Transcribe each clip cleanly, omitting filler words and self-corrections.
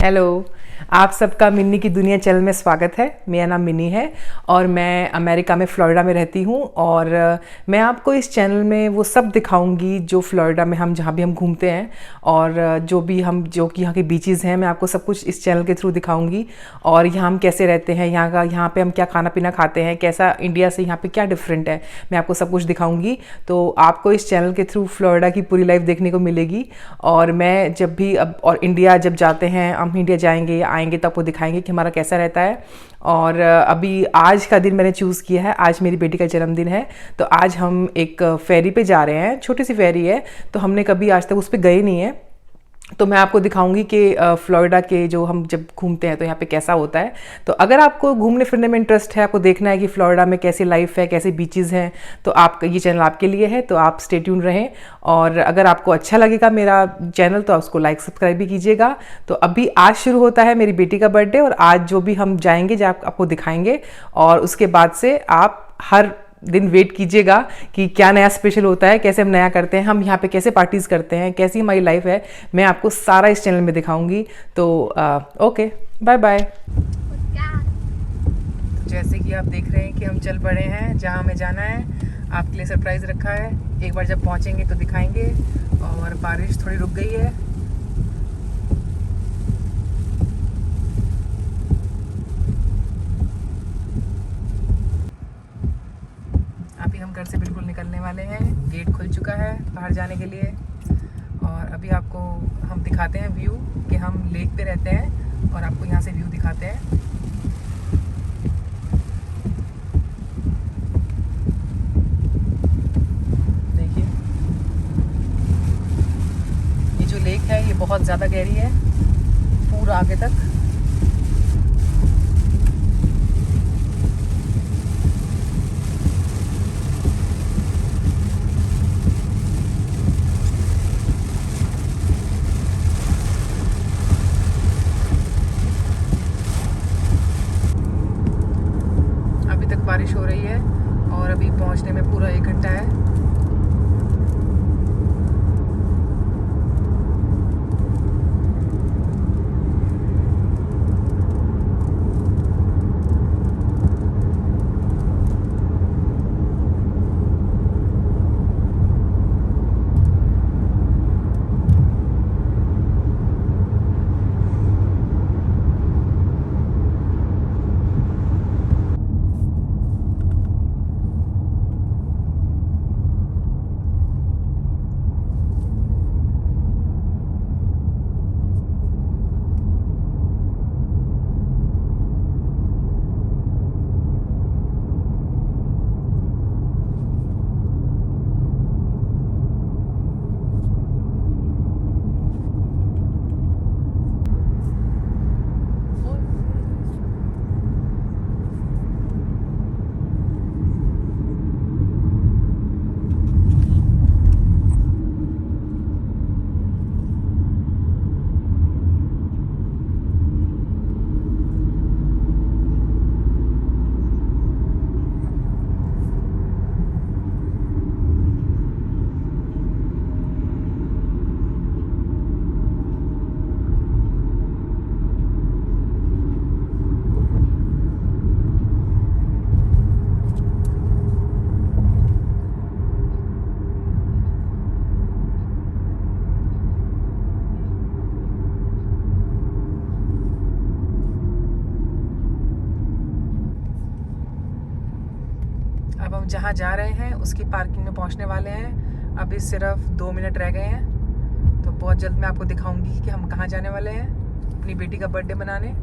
Hello. आप सबका मिन्नी की दुनिया चैनल में स्वागत है। मेरा नाम मिन्नी है और मैं अमेरिका में फ़्लोरिडा में रहती हूँ। और मैं आपको इस चैनल में वो सब दिखाऊंगी जो फ़्लोरिडा में हम जहाँ भी हम घूमते हैं और जो कि यहाँ के बीचेस हैं, मैं आपको सब कुछ इस चैनल के थ्रू दिखाऊंगी। और यहाँ हम कैसे रहते हैं, यहाँ पे हम क्या खाना पीना खाते हैं, कैसा इंडिया से यहाँ पे क्या डिफरेंट है, मैं आपको सब कुछ दिखाऊंगी। तो आपको इस चैनल के थ्रू फ़्लोरिडा की पूरी लाइफ देखने को मिलेगी। और मैं जब भी अब और इंडिया जब जाते हैं, हम इंडिया जाएंगे आएंगे तो आपको दिखाएंगे कि हमारा कैसा रहता है। और अभी आज का दिन मैंने चूज़ किया है, आज मेरी बेटी का जन्मदिन है। तो आज हम एक फेरी पे जा रहे हैं, छोटी सी फेरी है, तो हमने कभी आज तक उस पर गए नहीं है। तो मैं आपको दिखाऊंगी कि फ़्लोरिडा के जो हम जब घूमते हैं तो यहाँ पे कैसा होता है। तो अगर आपको घूमने फिरने में इंटरेस्ट है, आपको देखना है कि फ़्लोरिडा में कैसी लाइफ है, कैसे बीचेस हैं, तो आपका ये चैनल आपके लिए है। तो आप स्टे ट्यून रहें। और अगर आपको अच्छा लगेगा मेरा चैनल तो आप उसको लाइक सब्सक्राइब भी कीजिएगा। तो अभी आज शुरू होता है मेरी बेटी का बर्थडे, और आज जो भी हम जाएंगे जो आपको दिखाएंगे। और उसके बाद से आप हर दिन वेट कीजिएगा कि क्या नया स्पेशल होता है, कैसे हम नया करते हैं, हम यहाँ पे कैसे पार्टीज़ करते हैं, कैसी हमारी लाइफ है, मैं आपको सारा इस चैनल में दिखाऊंगी। तो ओके, बाय बाय। जैसे कि आप देख रहे हैं कि हम चल पड़े हैं जहाँ हमें जाना है। आपके लिए सरप्राइज़ रखा है, एक बार जब पहुँचेंगे तो दिखाएंगे। और बारिश थोड़ी रुक गई है। अभी हम घर से बिल्कुल निकलने वाले हैं, गेट खुल चुका है बाहर जाने के लिए। और अभी आपको हम दिखाते हैं व्यू कि हम लेक पे रहते हैं, और आपको यहाँ से व्यू दिखाते हैं। देखिए, ये जो लेक है ये बहुत ज़्यादा गहरी है, पूरा आगे तक। बारिश हो रही है और अभी पहुंचने में पूरा 1 घंटा है। अब हम जहाँ जा रहे हैं उसकी पार्किंग में पहुँचने वाले हैं। अभी सिर्फ 2 मिनट रह गए हैं, तो बहुत जल्द मैं आपको दिखाऊंगी कि हम कहाँ जाने वाले हैं अपनी बेटी का बर्थडे मनाने।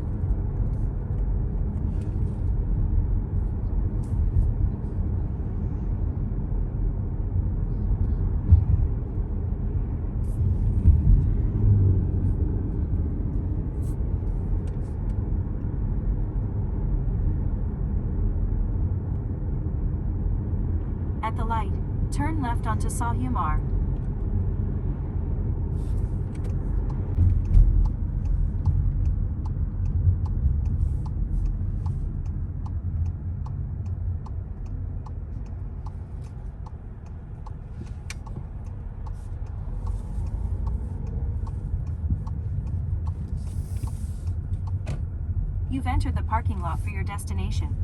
At the light, turn left onto Sahumar. You've entered the parking lot for your destination.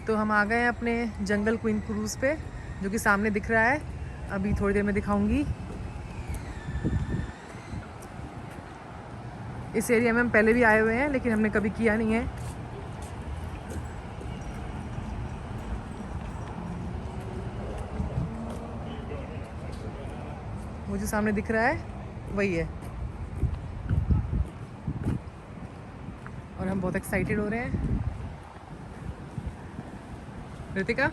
तो हम आ गए हैं अपने जंगल क्वीन क्रूज़ पे, जो कि सामने दिख रहा है। अभी थोड़ी देर में दिखाऊंगी। इस एरिया में हम पहले भी आए हुए हैं, लेकिन हमने कभी किया नहीं है। वो जो सामने दिख रहा है वही है, और हम बहुत एक्साइटेड हो रहे हैं। रितिका,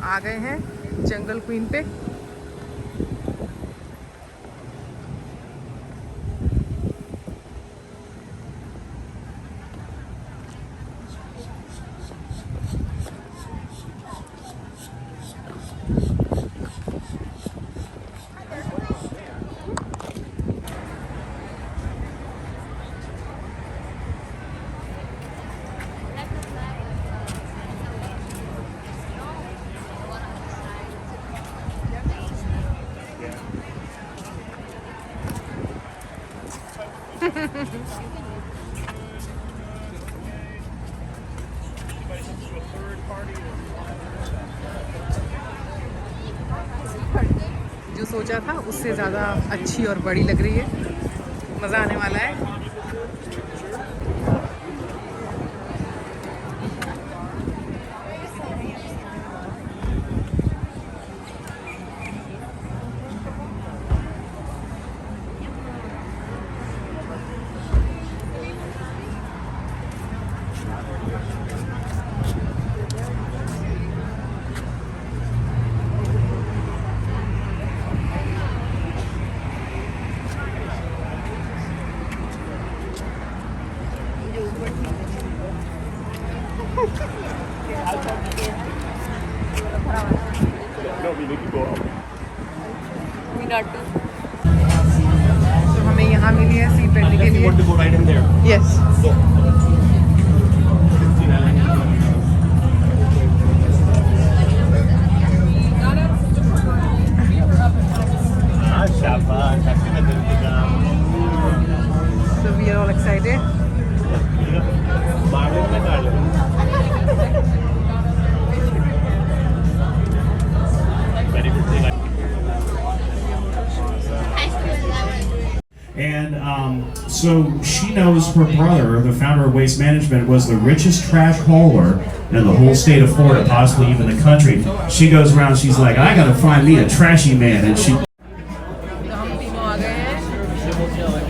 आ गए हैं जंगल क्वीन पे। जो सोचा था उससे ज़्यादा अच्छी और बड़ी लग रही है। मज़ा आने वाला है। तो हमें यहाँ मिली है सीट बैठने के लिए। Yes. So we are all excited. And so she knows her brother, the founder of Waste Management, was the richest trash hauler in the whole state of Florida, possibly even the country. She goes around, she's like, I gotta find me a trashy man. And she तो हम तीनों आ गए हैं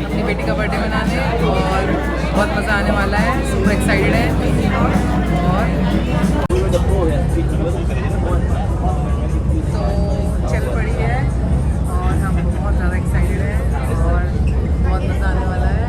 अपनी बेटी का birthday मनाने, और बहुत मज़ा आने वाला है, सुपर एक्साइटेड है और तो चल पड़ी है और हम बहुत ज़्यादा एक्साइटेड हैं और बहुत मज़ा आने वाला है।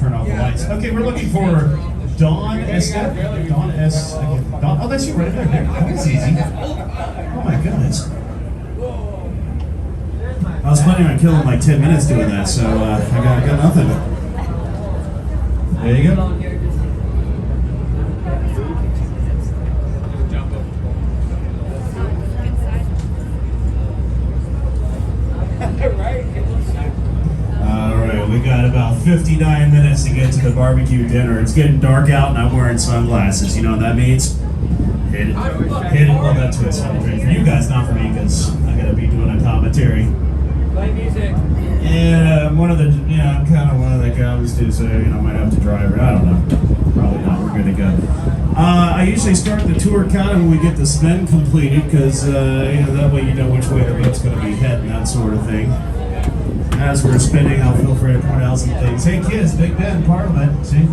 Turn off the lights. Okay, we're looking for Dawn S. Dawn S. Dawn, oh, that's you right there. That was easy. Oh my goodness. I was planning on killing like 10 minutes doing that, so I got nothing. There you go. We got about 59 minutes to get to the barbecue dinner. It's getting dark out and I'm wearing sunglasses. You know what that means? Hit it. Hit it. Well, that's what it's for you guys, not for me, because I gotta be doing a commentary. Play music. Yeah, I'm kind of one of the guys too, so, I might have to drive. I don't know. Probably not. We're good to go. I usually start the tour kind of when we get the spin completed, because, that way you know which way the boat's gonna be heading, that sort of thing. As we're spinning, I'll feel free to point out some things. Hey kids, Big Ben, Parliament, see?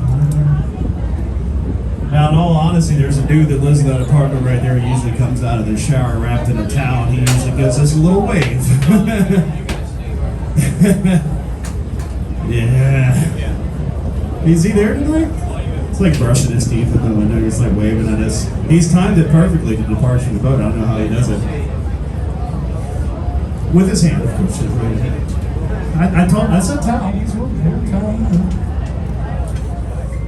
Now in all honesty, there's a dude that lives in that apartment right there. He usually comes out of the shower wrapped in a towel. He usually gives us a little wave. Yeah. Is he there tonight? It's like brushing his teeth in the window. He's like waving at us. He's timed it perfectly to depart from the boat. I don't know how he does it. With his hand, of course. I told that's a towel.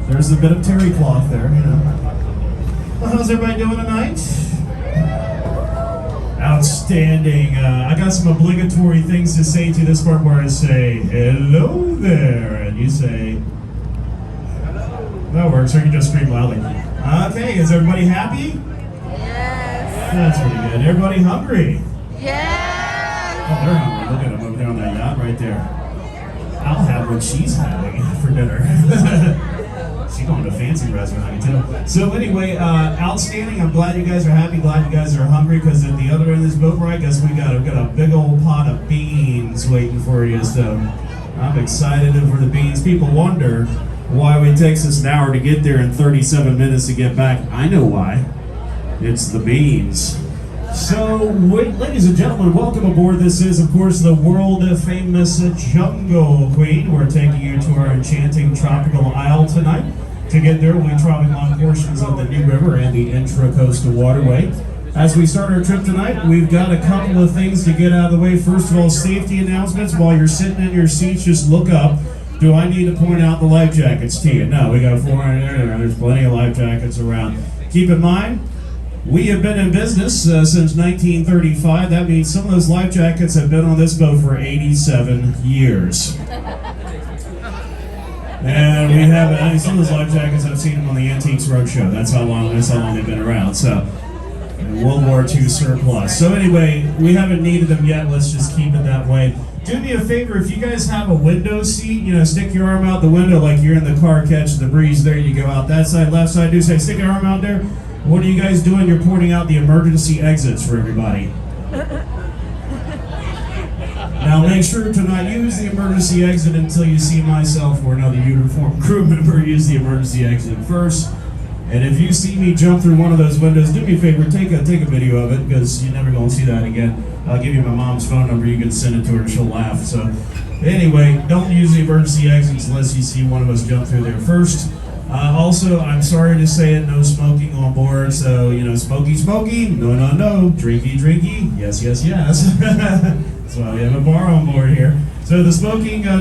There's a bit of terry cloth there, Well, how's everybody doing tonight? Outstanding. I got some obligatory things to say to this part where I say, hello there, and you say, that works, or you can just scream loudly. Okay, is everybody happy? Yes. That's pretty good. Everybody hungry? Yes. Oh, they're hungry. Look at them over there on that yacht right there. I'll have what she's having for dinner. She's going to a fancy restaurant, I can tell. So anyway, outstanding. I'm glad you guys are happy. Glad you guys are hungry, because at the other end of this boat ride, guess we've got a big old pot of beans waiting for you. So I'm excited for the beans. People wonder why it takes us an hour to get there and 37 minutes to get back. I know why. It's the beans. So, ladies and gentlemen, welcome aboard. This is, of course, the world-famous Jungle Queen. We're taking you to our enchanting tropical isle tonight. To get there, we'll be traveling along portions of the New River and the Intracoastal Waterway. As we start our trip tonight, we've got a couple of things to get out of the way. First of all, safety announcements. While you're sitting in your seats, just look up. Do I need to point out the life jackets to you? No, we got 400 there. There's plenty of life jackets around. Keep in mind, we have been in business since 1935. That means some of those life jackets have been on this boat for 87 years. And we have, some of those life jackets, I've seen them on the Antiques Roadshow. That's how long they've been around. So, World War II surplus. So anyway, we haven't needed them yet. Let's just keep it that way. Do me a favor, if you guys have a window seat, stick your arm out the window like you're in the car catching the breeze. There you go, out that side, left side. Do say, stick your arm out there. What are you guys doing? You're pointing out the emergency exits for everybody. Now make sure to not use the emergency exit until you see myself or another uniformed crew member use the emergency exit first. And if you see me jump through one of those windows, do me a favor, take a video of it, because you're never going to see that again. I'll give you my mom's phone number. You can send it to her and she'll laugh. So anyway, don't use the emergency exits unless you see one of us jump through there first. Also, I'm sorry to say it, no smoking on board. So, smoky, no, drinky, yes. That's why we have a bar on board here. So the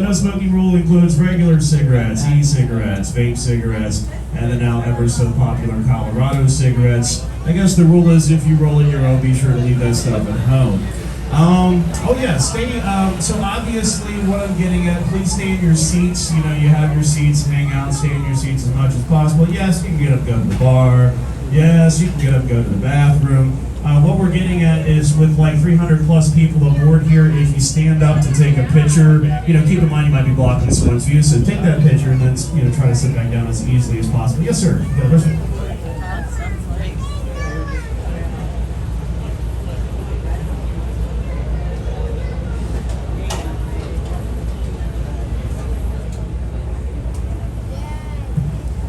no smoking rule includes regular cigarettes, e-cigarettes, vape cigarettes, and the now ever so popular Colorado cigarettes. I guess the rule is if you roll in your own, be sure to leave that stuff at home. So obviously what I'm getting at, please stay in your seats. You have your seats, hang out, stay in your seats as much as possible. Yes, you can get up, go to the bar. Yes, you can get up, go to the bathroom. What we're getting at is with like 300 plus people aboard here, if you stand up to take a picture, keep in mind you might be blocking someone's view, so take that picture and then, try to sit back down as easily as possible. Yes, sir. You got a question?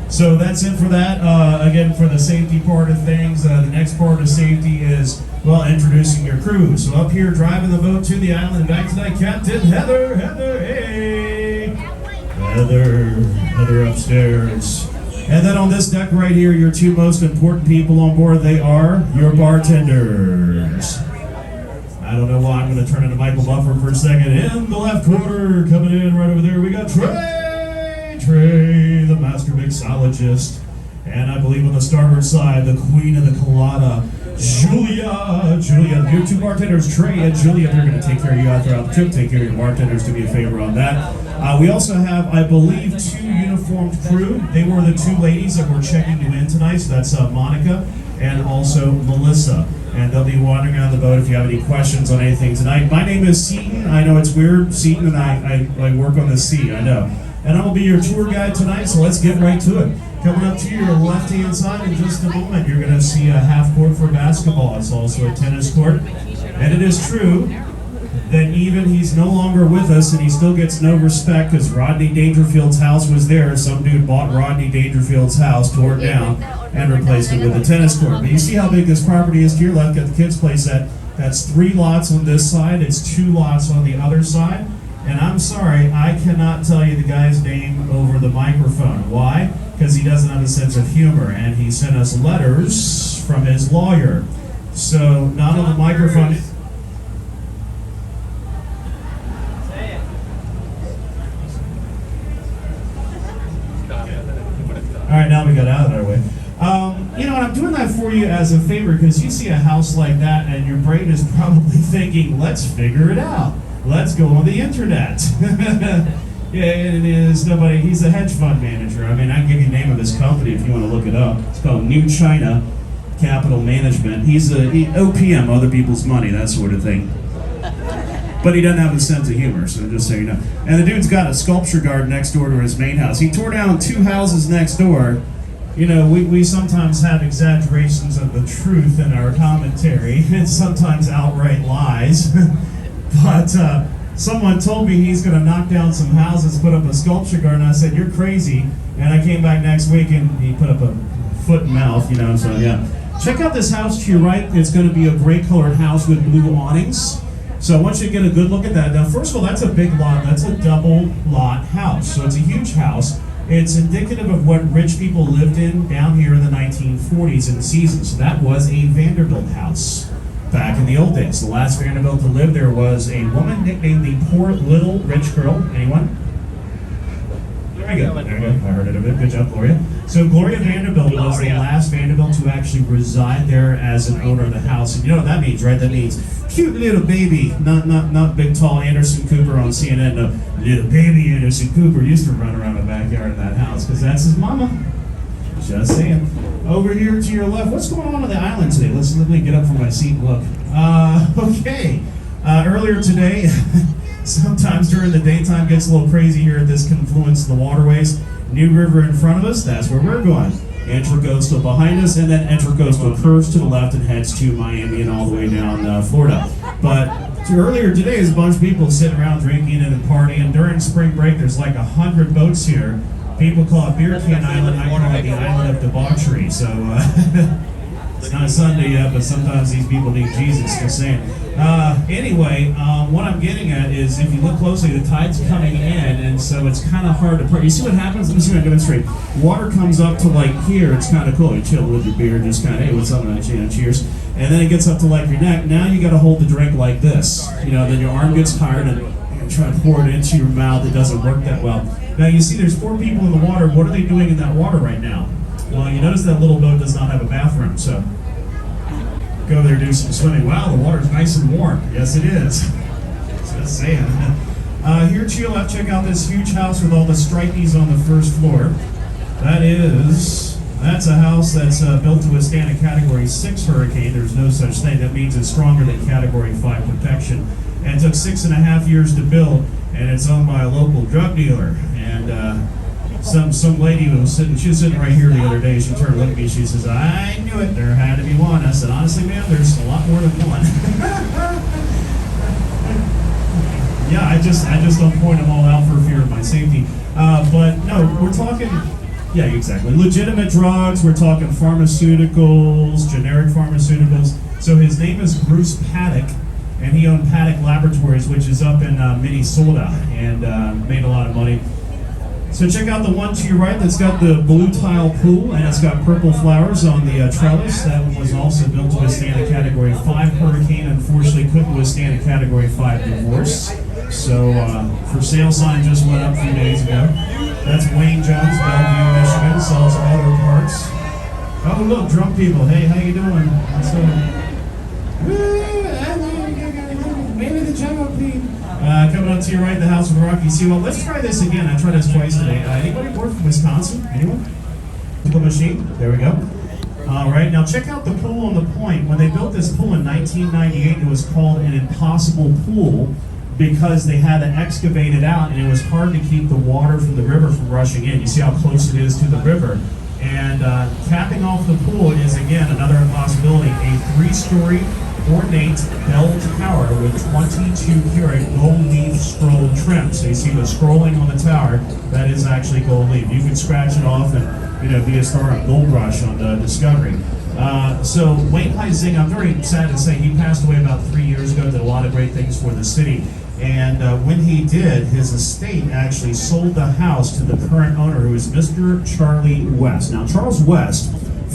So that's it for that. Again, for the safety part of things, the next part of safety is, introducing your crew. So up here, driving the boat to the island, back tonight, Captain Heather, hey! Heather upstairs. And then on this deck right here, your two most important people on board, they are your bartenders. I don't know why I'm going to turn into Michael Buffer for a second. In the left corner, coming in right over there, we got Trey, the master mixologist, and I believe on the starboard side, the queen of the colada, Julia. Your two bartenders, Trey and Julia, they're going to take care of you out throughout the trip. Take care of your bartenders, do me a favor on that. We also have, I believe, two uniformed crew. They were the two ladies that were checking you in tonight, so that's Monica and also Melissa. And they'll be wandering around the boat if you have any questions on anything tonight. My name is Seaton. I know it's weird, Seaton, and I work on the sea, I know. And I will be your tour guide tonight, so let's get right to it. Coming up to your left-hand side in just a moment, you're going to see a half court for basketball. It's also a tennis court. And it is true that even he's no longer with us and he still gets no respect because Rodney Dangerfield's house was there. Some dude bought Rodney Dangerfield's house, tore it down, and replaced it with a tennis court. But you see how big this property is to your left. Got the kids' play set. That's 3 lots on this side. It's 2 lots on the other side. And I'm sorry, I cannot tell you the guy's name over the microphone. Why? Because he doesn't have a sense of humor, and he sent us letters from his lawyer. So, not on the microphone. All right, now we got out of our way. And I'm doing that for you as a favor because you see a house like that and your brain is probably thinking, let's figure it out. Let's go on the internet. Yeah, it is nobody. He's a hedge fund manager. I mean, I can give you the name of his company if you want to look it up. It's called New China Capital Management. He's OPM, other people's money, that sort of thing. But he doesn't have a sense of humor, so just so you know. And the dude's got a sculpture garden next door to his main house. He tore down 2 houses next door. We sometimes have exaggerations of the truth in our commentary, and sometimes outright lies. But someone told me he's going to knock down some houses, put up a sculpture garden. I said, you're crazy. And I came back next week and he put up a foot and mouth, so yeah. Check out this house to your right. It's going to be a gray colored house with blue awnings. So I want you to get a good look at that. Now, first of all, that's a big lot. That's a double lot house. So it's a huge house. It's indicative of what rich people lived in down here in the 1940s in the season. So that was a Vanderbilt house. Back in the old days, the last Vanderbilt to live there was a woman nicknamed the Poor Little Rich Girl. Anyone? There you go. I heard it a bit. Good job, Gloria. So Gloria Vanderbilt was the last Vanderbilt to actually reside there as an owner of the house. And you know what that means, right? That means cute little baby, not big tall Anderson Cooper on CNN. No, little baby Anderson Cooper used to run around the backyard of that house because that's his mama. Just saying. Over here to your left, what's going on the island today? Let me get up from my seat and look. Okay. Earlier today, sometimes during the daytime gets a little crazy here at this confluence of the waterways. New River in front of us, that's where we're going. Intracoastal behind us, and then Intracoastal curves to the left and heads to Miami and all the way down Florida. But earlier today, there's a bunch of people sitting around drinking and partying. During spring break, there's like 100 boats here. People call it Beer Can Island, I call it the island of debauchery. So it's not Sunday yet, but sometimes these people need Jesus, just saying. Anyway, what I'm getting at is if you look closely, the tide's coming in, and so it's kind of hard to party. You see what happens? Let me see if I can demonstrate. Water comes up to like here, it's kind of cool. You chill with your beer, just kind of, hey, what's up, man? Cheers. And then it gets up to like your neck. Now you got to hold the drink like this. Then your arm gets tired and try to pour it into your mouth. It doesn't work that well. Now you see there's 4 people in the water. What are they doing in that water right now? Well, you notice that little boat does not have a bathroom, so go there, do some swimming. Wow, the water's nice and warm. Yes, it is. Just saying. Here to your left, check out this huge house with all the stripies on the first floor. That is That's a house that's built to withstand a Category 6 hurricane. There's no such thing. That means it's stronger than Category 5 protection. And it took 6.5 years to build, and it's owned by a local drug dealer. And some lady who was sitting right here the other day. She turned and looked at me. She says, "I knew it. There had to be one." I said, "Honestly, ma'am, there's a lot more than one." Yeah, I just don't point them all out for fear of my safety. But no, we're talking. Yeah, exactly. Legitimate drugs. We're talking pharmaceuticals, generic pharmaceuticals. So his name is Bruce Paddock, and he owned Paddock Laboratories, which is up in Minnesota, and made a lot of money. So check out the one to your right that's got the blue tile pool, and it's got purple flowers on the trellis. That one was also built to withstand a Category 5 hurricane. Unfortunately, couldn't withstand a Category 5 divorce. So for sale sign just went up a few days ago. That's Wayne Jones, Bellevue, Michigan, sells auto parts. Oh look, drunk people. Hey, how you doing? What's maybe the jungle people. Coming up to your right, the house with Rocky Seawell. Let's try this again. I tried this twice today. Anybody work from Wisconsin? Anyone? Tickle machine. There we go. All right, now check out the pool on the point. When they built this pool in 1998, it was called an impossible pool because they had to excavate it out, and it was hard to keep the water from the river from rushing in. You see how close it is to the river. And capping off the pool is, again, another impossibility, a 3-story ornate bell tower with 22-karat gold leaf scroll trim. So you see the scrolling on the tower, that is actually gold leaf. You can scratch it off and be a star on Gold Rush on the Discovery. So Wayne Huizinga, I'm very sad to say, he passed away about 3 years ago, did a lot of great things for the city. And when he did, his estate actually sold the house to the current owner, who is Mr. Charlie West. Now, Charles West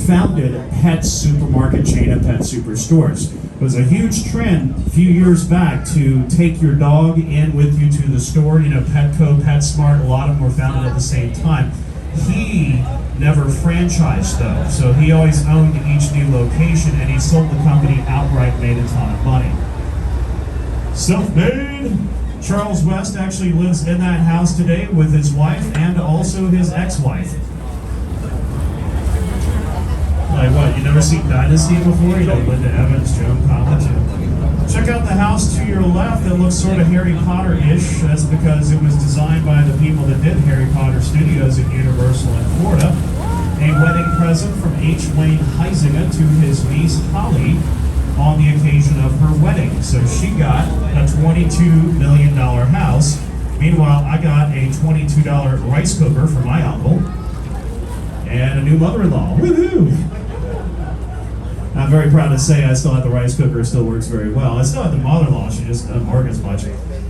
founded Pet Supermarket chain of pet superstores. It was a huge trend a few years back to take your dog in with you to the store. Petco, PetSmart, a lot of them were founded at the same time. He never franchised though, so he always owned each new location, and he sold the company outright, made a ton of money. Self-made. Charles West actually lives in that house today with his wife and also his ex-wife. Like what, you never seen Dynasty before? Linda Evans, Joan Collins. Check out the house to your left that looks sort of Harry Potter-ish. That's because it was designed by the people that did Harry Potter Studios at Universal in Florida. A wedding present from H. Wayne Huizinga to his niece Holly on the occasion of her wedding. So she got a $22 million house. Meanwhile, I got a $22 rice cooker for my uncle and a new mother-in-law. Woohoo! I'm very proud to say I still have the rice cooker. It still works very well. I still have the mother-in-law. She just doesn't work as much.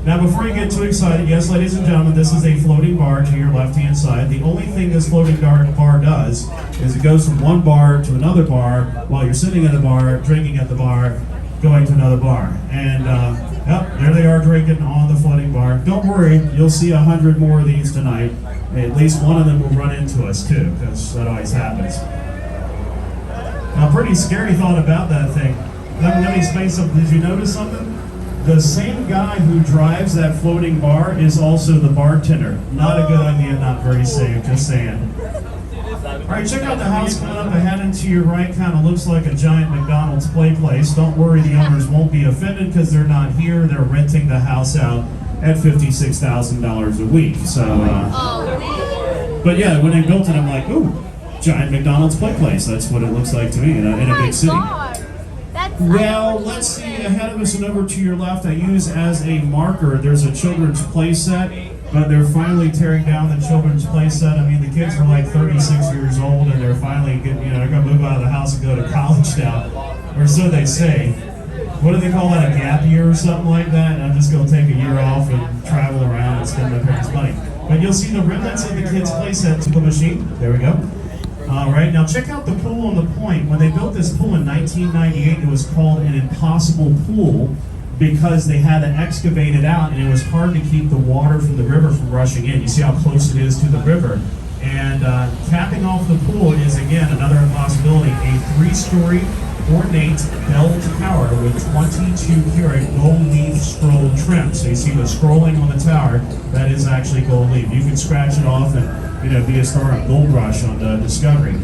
Now, before you get too excited, yes, ladies and gentlemen, this is a floating bar to your left-hand side. The only thing this floating bar does is it goes from one bar to another bar while you're sitting at the bar, drinking at the bar, going to another bar. And, yep, there they are drinking on the floating bar. Don't worry, you'll see 100 more of these tonight. At least one of them will run into us, too, because that always happens. Now, pretty scary thought about that thing. Let me explain something. Did you notice something? The same guy who drives that floating bar is also the bartender. Not a good idea, not very safe, just saying. All right, check out the house coming up ahead and to your right. Kind of looks like a giant McDonald's play place. Don't worry, the owners won't be offended because they're not here. They're renting the house out at $56,000 a week. So, but yeah, when they built it, I'm like, ooh, giant McDonald's play place. That's what it looks like to me in a big city. Well, let's see, ahead of us and over to your left, I use as a marker, there's a children's play set, but they're finally tearing down the children's play set. I mean, the kids are like 36 years old, and they're finally getting, they're going to move out of the house and go to college now, or so they say. What do they call that, a gap year or something like that? And I'm just going to take a year off and travel around and spend my parents' money. But you'll see the remnants of the kids' play set to the machine. There we go. All right, now check out the pool on the point. When they built this pool in 1998, it was called an impossible pool because they had to excavate it out, and it was hard to keep the water from the river from rushing in. You see how close it is to the river. And capping off the pool is, again, another impossibility, a 3-story ornate bell tower with 22-karat gold leaf scroll trim. So you see the scrolling on the tower, that is actually gold leaf. You can scratch it off and be a star on Gold Rush on the Discovery.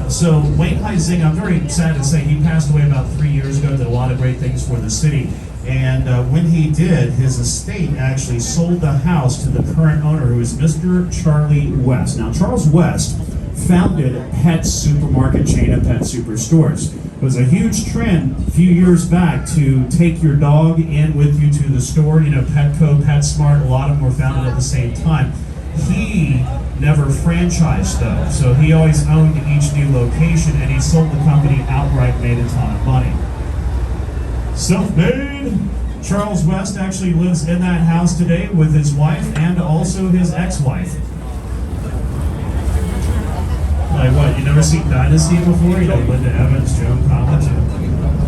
So Wayne Huizinga, I'm very sad to say, he passed away about 3 years ago, did a lot of great things for the city. And when he did, his estate actually sold the house to the current owner, who is Mr. Charlie West. Now, Charles West founded Pet Supermarket chain of pet superstores. It was a huge trend a few years back to take your dog in with you to the store. You know, Petco, PetSmart, a lot of them were founded at the same time. He never franchised though, so he always owned each new location, and he sold the company outright, made a ton of money. Self-made. Charles West actually lives in that house today with his wife and also his ex-wife. Like what, you never seen Dynasty before? You know, Linda Evans, Joan Collins.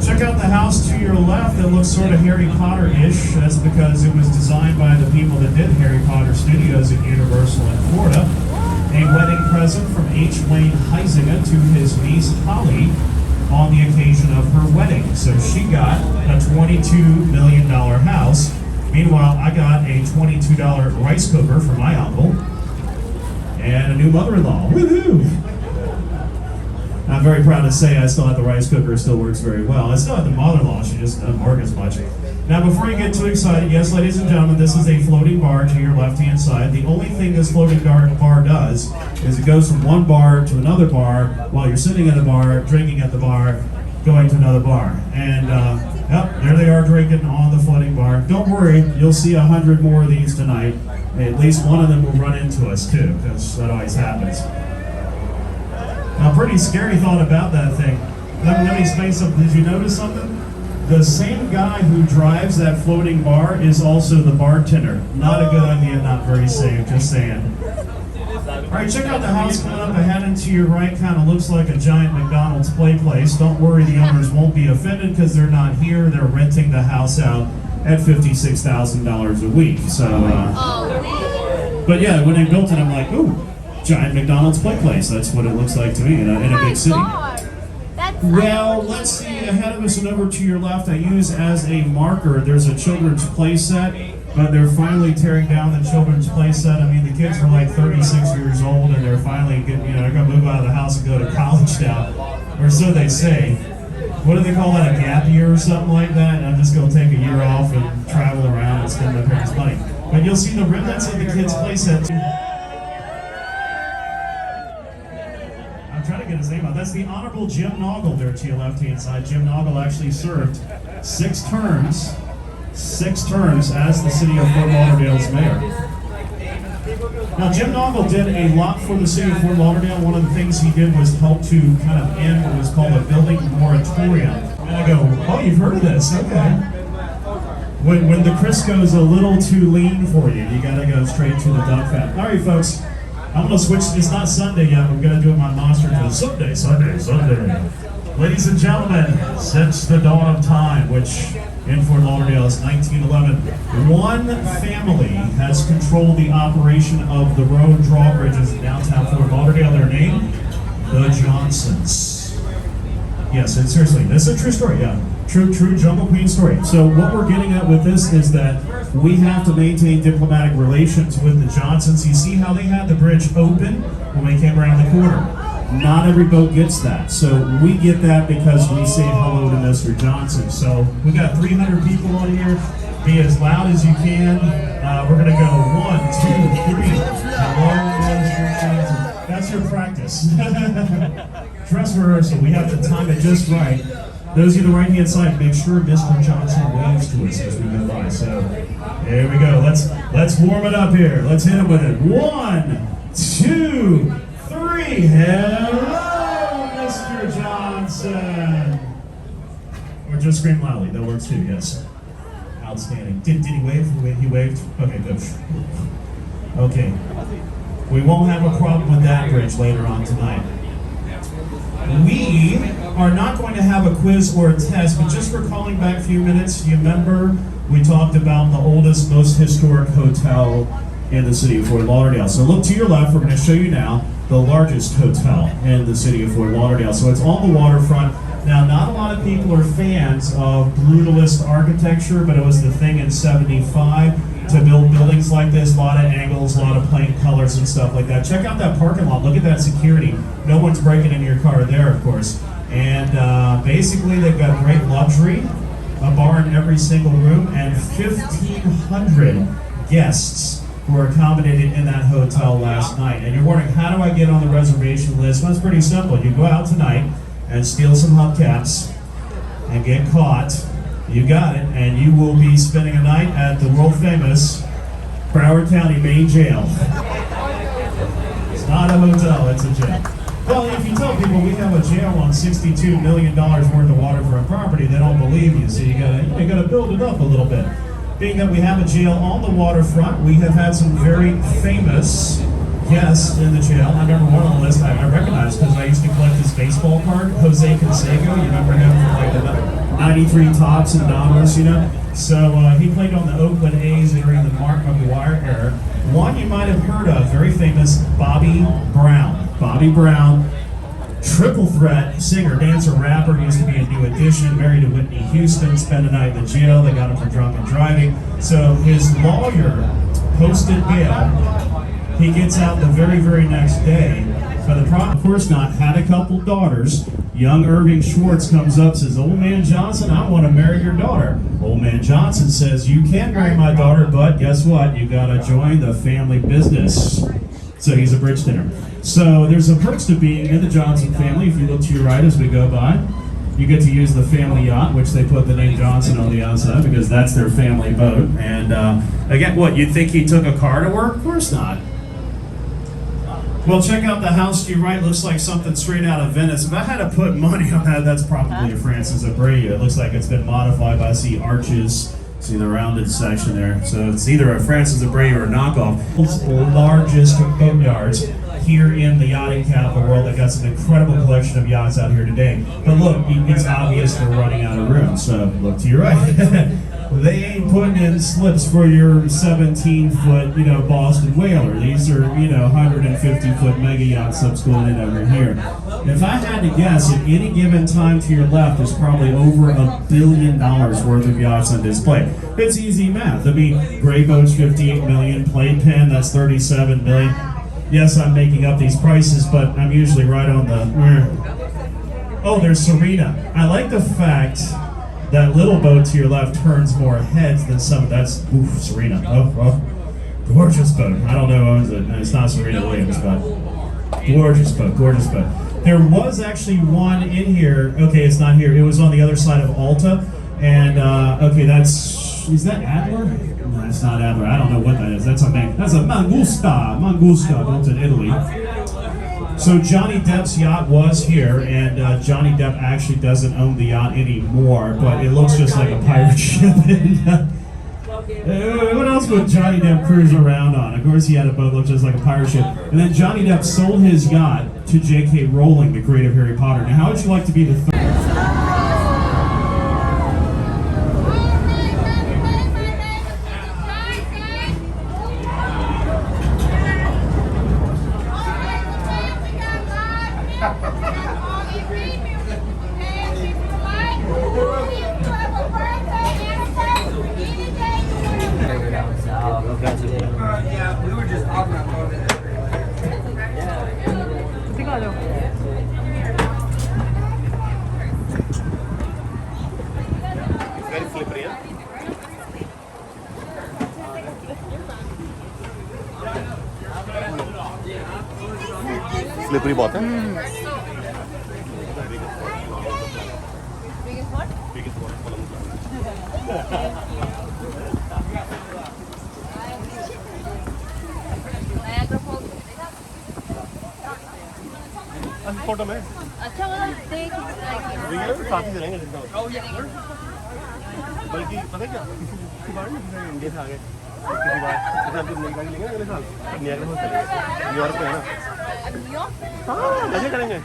Check out the house to your left that looks sort of Harry Potter-ish. That's because it was designed by the people that did Harry Potter Studios at Universal in Florida. A wedding present from H. Wayne Huizinga to his niece Holly on the occasion of her wedding. So she got a $22 million house. Meanwhile, I got a $22 rice cooker for my uncle and a new mother-in-law. Woohoo! I'm very proud to say I still have the rice cooker, it still works very well. I still have the mother-in-law, she just doesn't work as much. Now before you get too excited, yes ladies and gentlemen, this is a floating bar to your left-hand side. The only thing this floating bar does is it goes from one bar to another bar while you're sitting at the bar, drinking at the bar, going to another bar. And yep, there they are drinking on the floating bar. Don't worry, you'll see 100 more of these tonight. At least one of them will run into us too, because that always happens. Now, pretty scary thought about that thing. Let me explain something. Did you notice something? The same guy who drives that floating bar is also the bartender. Not a good idea, not very safe, just saying. All right, check out the house coming up ahead and to your right. Kind of looks like a giant McDonald's play place. Don't worry, the owners won't be offended because they're not here. They're renting the house out at $56,000 a week. So, but yeah, when they built it, I'm like, ooh, giant McDonald's play place. That's what it looks like to me in a big city. Well, let's see, ahead of us and over to your left, I use as a marker, there's a children's play set, but they're finally tearing down the children's play set. I mean, the kids were like 36 years old, and they're finally getting, they're going to move out of the house and go to college now, or so they say. What do they call that, a gap year or something like that? And I'm just going to take a year off and travel around and spend my parents' money. But you'll see the remnants of the kids' play set. I'm trying to get his name out. That's the Honorable Jim Noggle there to your left-hand side. Jim Noggle actually served 6 terms as the city of Fort Lauderdale's mayor. Now, Jim Noggle did a lot for the city of Fort Lauderdale. One of the things he did was help to kind of end what was called a building moratorium. And I go, oh, you've heard of this? Okay. When the Crisco's a little too lean for you, you gotta go straight to the duck fat. All right, folks. I'm going to switch. It's not Sunday yet. We're going to do my monster to Sunday. Ladies and gentlemen, since the dawn of time, which in Fort Lauderdale is 1911, one family has controlled the operation of the road drawbridges in downtown Fort Lauderdale. Their name? The Johnsons. Yes, and seriously, this is a true story, yeah. True Jungle Queen story. So what we're getting at with this is that we have to maintain diplomatic relations with the Johnsons. You see how they had the bridge open when we came around the corner? Not every boat gets that. So we get that because we say hello to Mr. Johnson. So we got 300 people on here. Be as loud as you can. We're going to go 1, 2, 3. Hello, Mr. Johnson. That's your practice. Dress rehearsal. We have to time it just right. Those of you on the right-hand side, make sure Mr. Johnson waves to us as we go by. So, here we go. Let's warm it up here. Let's hit him with it. 1, 2, 3. Hello, Mr. Johnson. Or just scream loudly. That works too. Yes. Outstanding. Did he wave? He waved. Okay, good. Okay. We won't have a problem with that bridge later on tonight. We are not going to have a quiz or a test, but just for calling back a few minutes, you remember we talked about the oldest, most historic hotel in the city of Fort Lauderdale. So look to your left, we're going to show you now the largest hotel in the city of Fort Lauderdale. So it's on the waterfront. Now, not a lot of people are fans of brutalist architecture, but it was the thing in '75 to build buildings like this. A lot of angles, a lot of plain colors and stuff like that. Check out that parking lot. Look at that security. No one's breaking into your car there, of course. And basically, they've got great luxury, a bar in every single room, and 1,500 guests were accommodated in that hotel last night. And you're wondering, how do I get on the reservation list? Well, it's pretty simple. You go out tonight and steal some hubcaps and get caught. You got it, and you will be spending a night at the world-famous Broward County Main Jail. It's not a hotel, it's a jail. Well, if you tell people we have a jail on $62 million worth of waterfront property, they don't believe you. So you gotta build it up a little bit. Being that we have a jail on the waterfront, we have had some very famous guests in the jail. I remember one on the list I recognized because I used to collect his baseball card, Jose Canseco. You remember him from like the 93 Tops and Dodgers, you know? So he played on the Oakland A's during the Mark McGwire era. One you might have heard of, very famous, Bobby Brown. Bobby Brown, triple threat, singer, dancer, rapper, used to be a New Edition, married to Whitney Houston, spent a night in the jail, they got him for drunken driving. So his lawyer posted bail. He gets out the very, very next day. But the problem, of course not, had a couple daughters. Young Irving Schwartz comes up, says, "Old man Johnson, I want to marry your daughter." Old man Johnson says, "You can marry my daughter, but guess what? You got to join the family business." So he's a bridge dinner. So there's a perks to being in the Johnson family. If you look to your right as we go by, you get to use the family yacht, which they put the name Johnson on the outside because that's their family boat. And again, what, you'd think he took a car to work? Of course not. Well, check out the house to your right. Looks like something straight out of Venice. If I had to put money on that, that's probably a Francis Abreu. It looks like it's been modified, but I see arches. See the rounded section there. So it's either a Francis Abreu or a knockoff. World's largest boat yards here in the yachting capital of the world. They've got some incredible collection of yachts out here today. But look, it's obvious they're running out of room. So look to your right. They ain't putting in slips for your 17-foot, Boston whaler. These are, 150-foot mega yacht slips going in over here. If I had to guess, at any given time to your left, there's probably over $1 billion worth of yachts on display. It's easy math. I mean, gray boats, $58 million. Playpen, that's $37 million. Yes, I'm making up these prices, but I'm usually right on the... Oh, there's Serena. I like the fact that little boat to your left turns more heads than some. That's, Serena. Oh, gorgeous boat. I don't know who owns it. It's not Serena Williams, but gorgeous boat, gorgeous boat. There was actually one in here. Okay, it's not here. It was on the other side of Alta. And, okay, is that Adler? No, it's not Adler. I don't know what that is. That's a Mangusta built in Italy. So Johnny Depp's yacht was here, and Johnny Depp actually doesn't own the yacht anymore, but it looks just like a pirate ship. What else would Johnny Depp cruise around on? Of course he had a boat that looked just like a pirate ship. And then Johnny Depp sold his yacht to J.K. Rowling, the creator of Harry Potter. Now how would you like to be the third? Yeah, we were just talking about it. It's very slippery, huh? Slippery बहुत है. Photo में अच्छा वाला देख साथ ही रहेंगे बल्कि पता है क्या किसी बार इंडिया से आ गए किसी बार जैसे हम नई गाड़ी लेंगे अगले साल न्यूयॉर्क में चलेंगे न्यूयॉर्क में है ना हाँ मजे करेंगे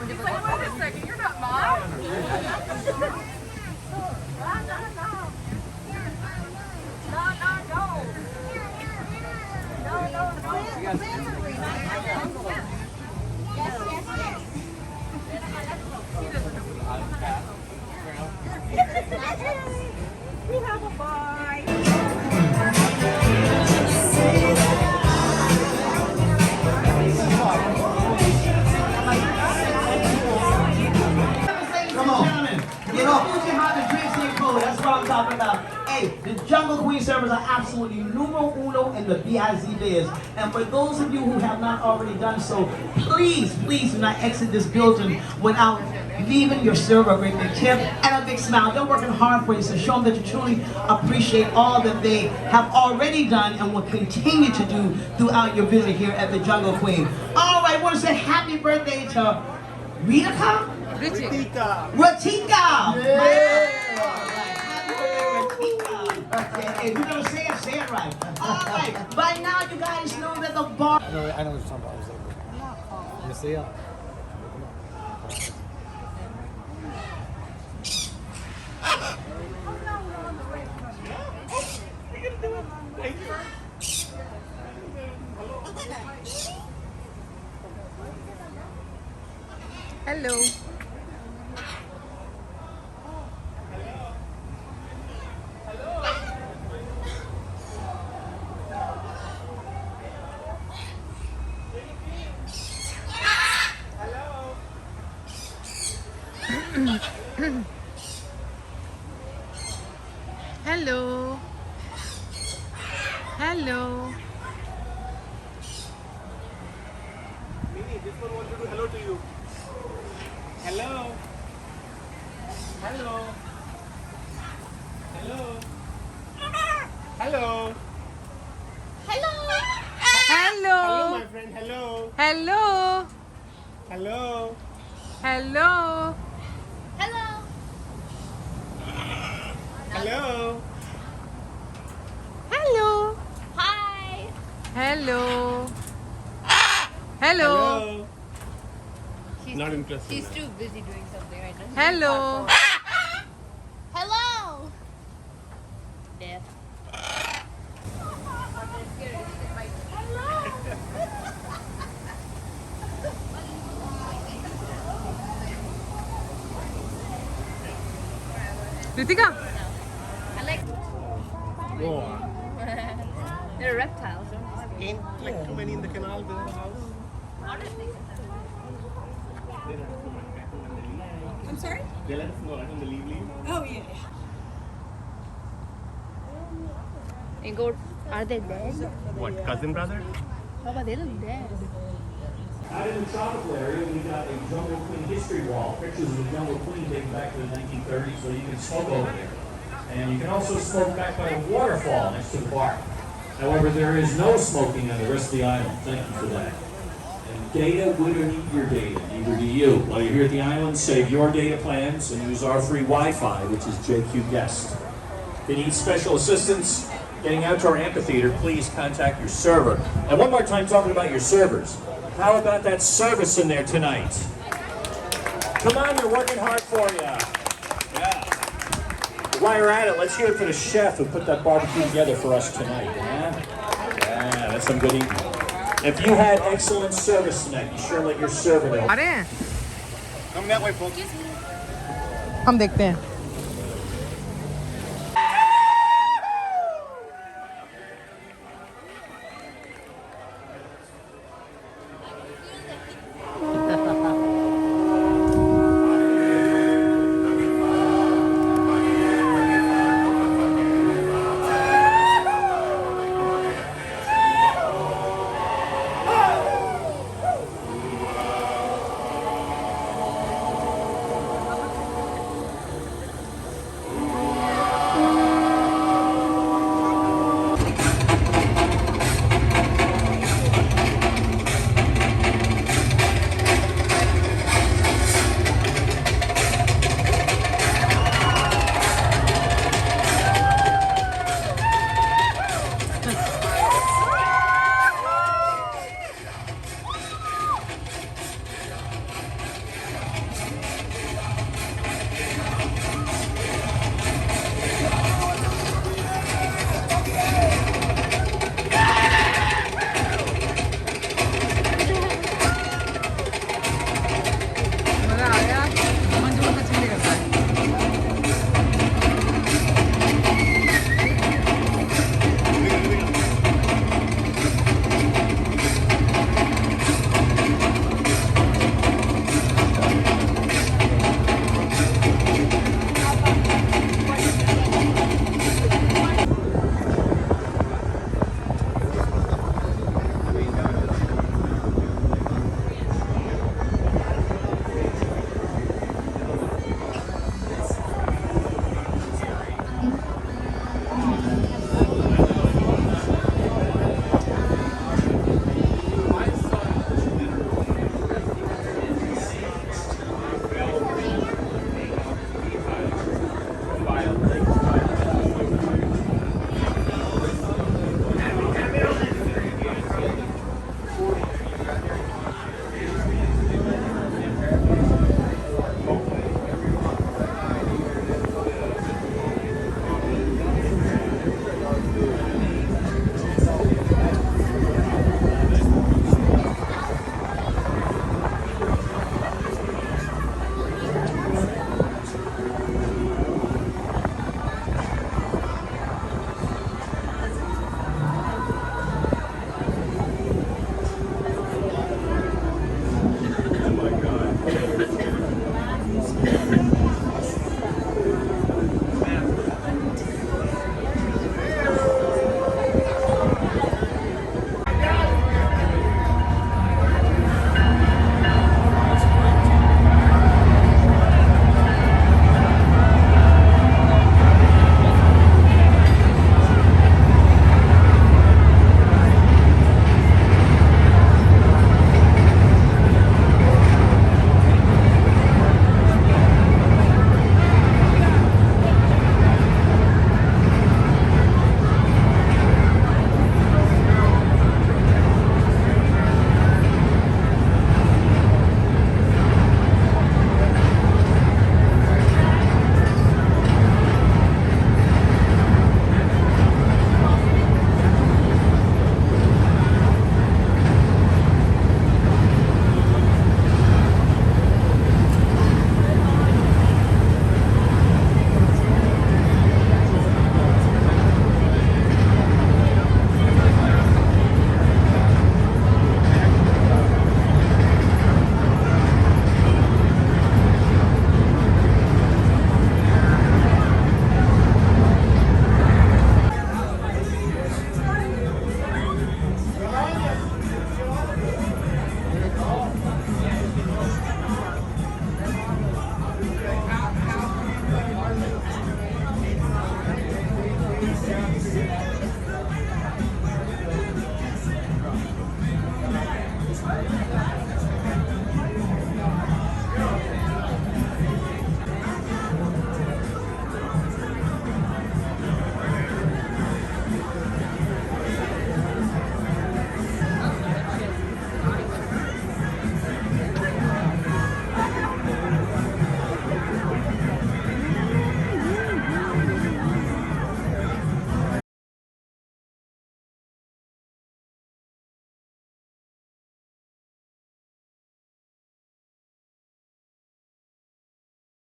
We have a bye. servers are absolutely numero uno in the BIZ biz. And for those of you who have not already done so, please do not exit this building without leaving your server a great big tip and a big smile. They're working hard for you, so show them that you truly appreciate all that they have already done and will continue to do throughout your visit here at the Jungle Queen. All right, I want to say happy birthday to Ritika? Ritika. Ratika! Yeah. Happy birthday, Ratika. Hey, if you're gonna say it right. All right, by now you guys know that the bar. I know what you're talking about. Let me see ya. Hello. Hello. Hello. Mini, this one wants to do hello to you. Hello. Hello. Hello. Hello. Hello. Hello, my friend. Hello. Hello. Hello. Hello. Hello. Hello. Hi. Hello. Hello. Not interested. She's too busy doing something right now. Hello. Hello. There. Ritika. I like. Go on. They're reptiles. Ain't like too many in the canal below the house. I'm sorry? They let us know right when they leave. Oh, yeah. And go. Are they dead? What, cousin brother? Papa, they look dead. Out in the tropical area, we got a Jungle Queen history wall. Pictures of the Jungle Queen dating back to the 1930s, so you can smoke over there. And you can also smoke back by the waterfall next to the bar. However, there is no smoking on the rest of the island. Thank you for that. And data, we don't need your data, neither do you. While you're here at the island, save your data plans and use our free Wi-Fi, which is JQ Guest. If you need special assistance getting out to our amphitheater, please contact your server. And one more time talking about your servers. How about that service in there tonight? Come on, you're working hard for you. Yeah. While you're at it, let's hear it for the chef who put that barbecue together for us tonight. Yeah, that's some good eating. If you had excellent service tonight, you sure let your server know. आ रहे हैं Come that way, folks. हम देखते हैं